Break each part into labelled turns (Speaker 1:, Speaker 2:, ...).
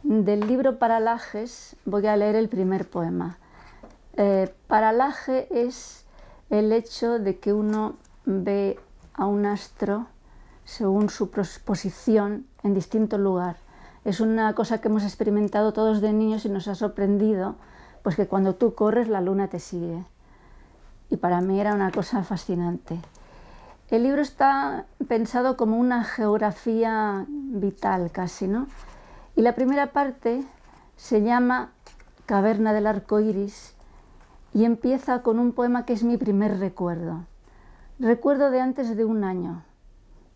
Speaker 1: Del libro Paralajes voy a leer el primer poema. Paralaje es el hecho de que uno ve a un astro según su posición en distinto lugar. Es una cosa que hemos experimentado todos de niños y nos ha sorprendido, pues que cuando tú corres la luna te sigue. Y para mí era una cosa fascinante. El libro está pensado como una geografía vital casi, ¿no? Y la primera parte se llama Caverna del arco iris y empieza con un poema que es mi primer recuerdo. Recuerdo de antes de un año.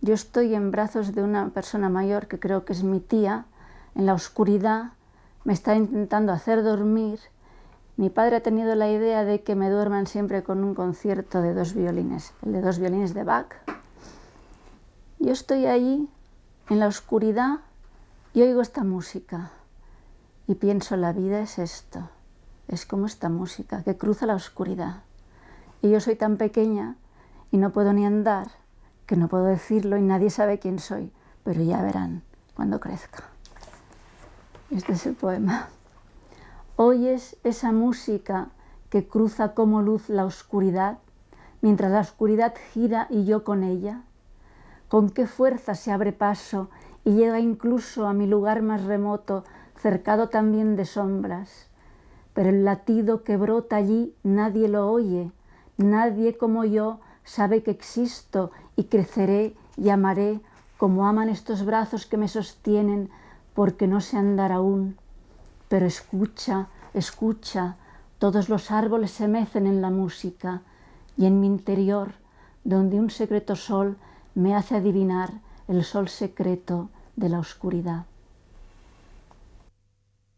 Speaker 1: Yo estoy en brazos de una persona mayor, que creo que es mi tía, en la oscuridad, me está intentando hacer dormir. Mi padre ha tenido la idea de que me duerman siempre con un concierto de 2 violines, el de 2 violines de Bach. Yo estoy allí, en la oscuridad, y oigo esta música. Y pienso, la vida es esto, es como esta música que cruza la oscuridad. Y yo soy tan pequeña y no puedo ni andar, que no puedo decirlo y nadie sabe quién soy, pero ya verán cuando crezca. Este es el poema. ¿Oyes esa música que cruza como luz la oscuridad, mientras la oscuridad gira y yo con ella? ¿Con qué fuerza se abre paso y llega incluso a mi lugar más remoto, cercado también de sombras? Pero el latido que brota allí nadie lo oye, nadie como yo sabe que existo y creceré y amaré como aman estos brazos que me sostienen, porque no sé andar aún. Pero escucha, escucha, todos los árboles se mecen en la música y en mi interior, donde un secreto sol me hace adivinar el sol secreto de la oscuridad.